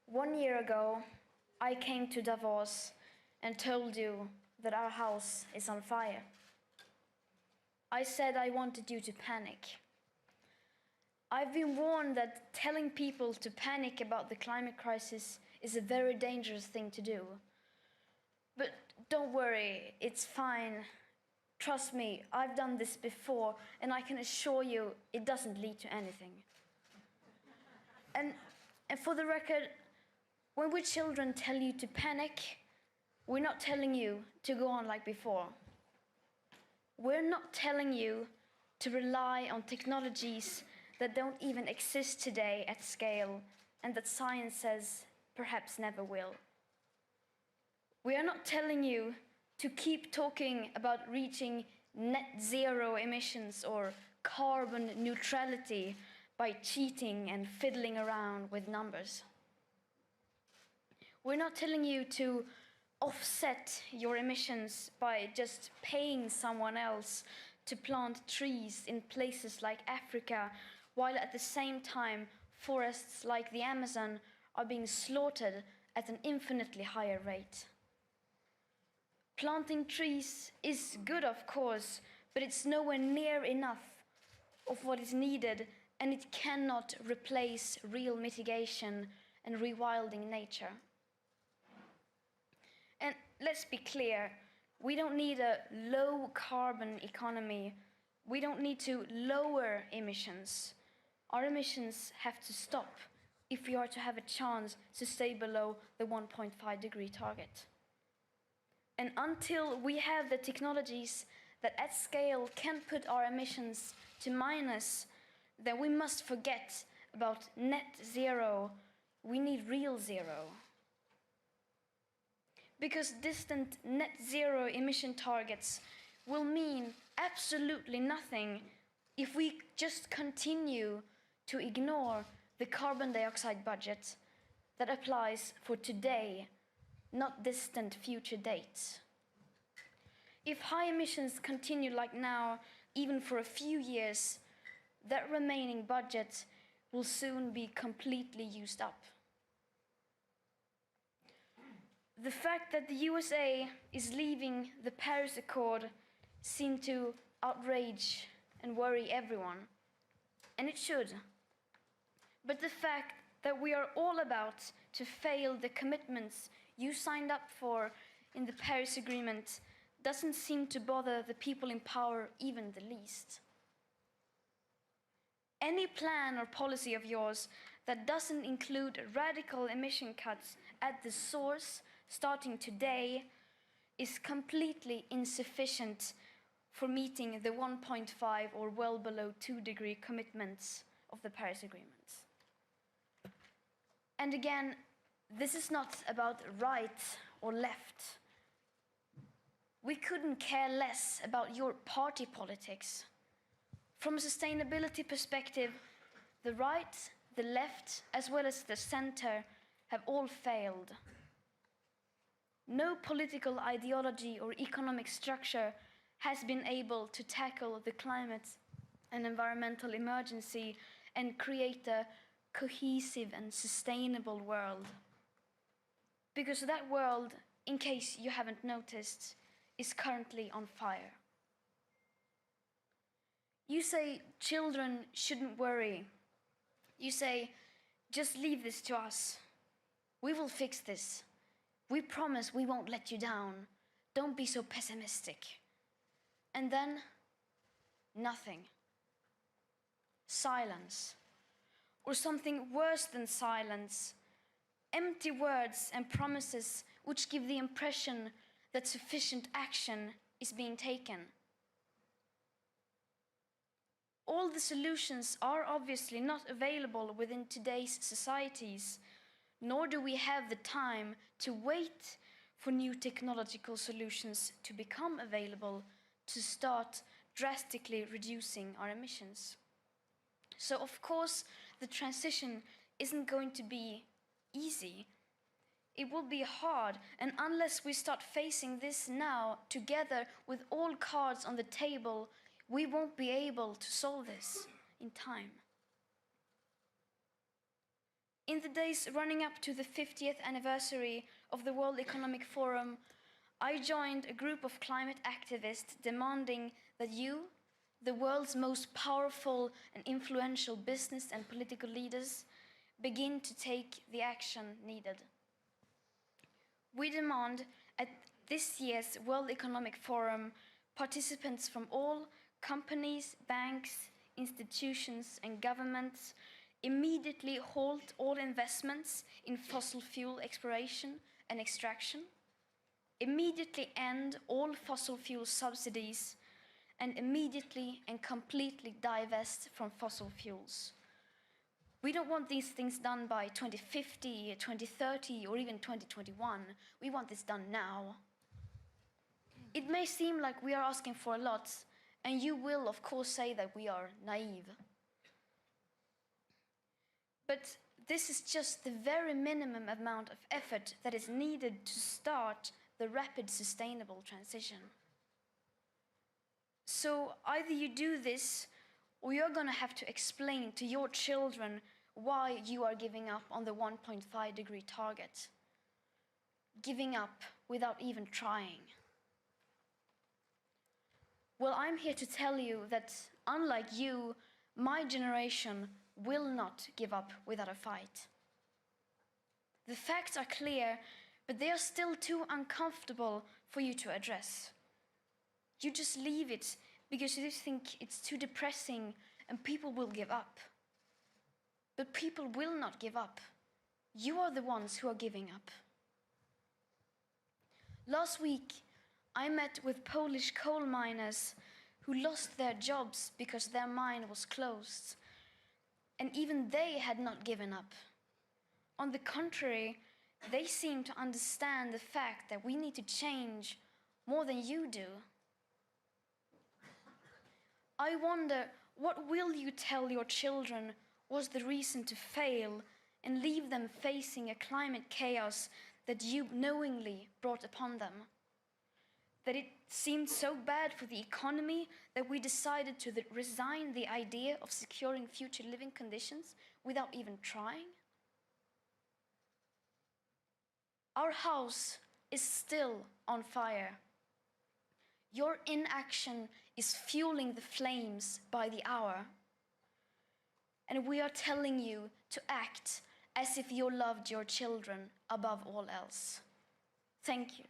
1 year ago, I came to Davos and told you that our house is on fire. I said I wanted you to panic. I've been warned that telling people to panic about the climate crisis is a very dangerous thing to do. But don't worry, it's fine. Trust me, I've done this before, and I can assure you it doesn't lead to anything. And for the record, when we children tell you to panic, we're not telling you to go on like before. We're not telling you to rely on technologies that don't even exist today at scale and that science says perhaps never will. We are not telling you to keep talking about reaching net zero emissions or carbon neutrality by cheating and fiddling around with numbers. We're not telling you to offset your emissions by just paying someone else to plant trees in places like Africa, while at the same time forests like the Amazon are being slaughtered at an infinitely higher rate. Planting trees is good, of course, but it's nowhere near enough of what is needed, and it cannot replace real mitigation and rewilding nature. And let's be clear, we don't need a low-carbon economy. We don't need to lower emissions. Our emissions have to stop if we are to have a chance to stay below the 1.5-degree target. And until we have the technologies that at scale can put our emissions to minus, then we must forget about net zero. We need real zero. Because distant net zero emission targets will mean absolutely nothing if we just continue to ignore the carbon dioxide budget that applies for today, not distant future dates. If high emissions continue like now, even for a few years, that remaining budget will soon be completely used up. The fact that the USA is leaving the Paris Accord seems to outrage and worry everyone, and it should. But the fact that we are all about to fail the commitments you signed up for in the Paris Agreement doesn't seem to bother the people in power even the least. Any plan or policy of yours that doesn't include radical emission cuts at the source starting today is completely insufficient for meeting the 1.5 or well below 2-degree commitments of the Paris Agreement. And again, this is not about right or left. We couldn't care less about your party politics. From a sustainability perspective, the right, the left, as well as the center have all failed. No political ideology or economic structure has been able to tackle the climate and environmental emergency and create a cohesive and sustainable world. Because that world, in case you haven't noticed, is currently on fire. You say children shouldn't worry. You say, just leave this to us. We will fix this. We promise we won't let you down. Don't be so pessimistic. And then, nothing. Silence. Or something worse than silence. Empty words and promises which give the impression that sufficient action is being taken. All the solutions are obviously not available within today's societies, nor do we have the time to wait for new technological solutions to become available to start drastically reducing our emissions. So of course, the transition isn't going to be easy. It will be hard, and unless we start facing this now, together with all cards on the table, we won't be able to solve this in time. In the days running up to the 50th anniversary of the World Economic Forum, I joined a group of climate activists demanding that you, the world's most powerful and influential business and political leaders, begin to take the action needed. We demand at this year's World Economic Forum participants from all companies, banks, institutions and governments immediately halt all investments in fossil fuel exploration and extraction, immediately end all fossil fuel subsidies, and immediately and completely divest from fossil fuels. We don't want these things done by 2050, 2030, or even 2021. We want this done now. It may seem like we are asking for a lot, and you will, of course, say that we are naive. But this is just the very minimum amount of effort that is needed to start the rapid sustainable transition. So either you do this, or you're going to have to explain to your children why you are giving up on the 1.5-degree target. Giving up without even trying. Well, I'm here to tell you that, unlike you, my generation will not give up without a fight. The facts are clear, but they are still too uncomfortable for you to address. You just leave it because you think it's too depressing and people will give up. But people will not give up. You are the ones who are giving up. Last week, I met with Polish coal miners who lost their jobs because their mine was closed. And even they had not given up. On the contrary, they seem to understand the fact that we need to change more than you do. I wonder, what will you tell your children was the reason to fail and leave them facing a climate chaos that you knowingly brought upon them? That it seemed so bad for the economy that we decided to resign the idea of securing future living conditions without even trying? Our house is still on fire. Your inaction is fueling the flames by the hour. And we are telling you to act as if you loved your children above all else. Thank you.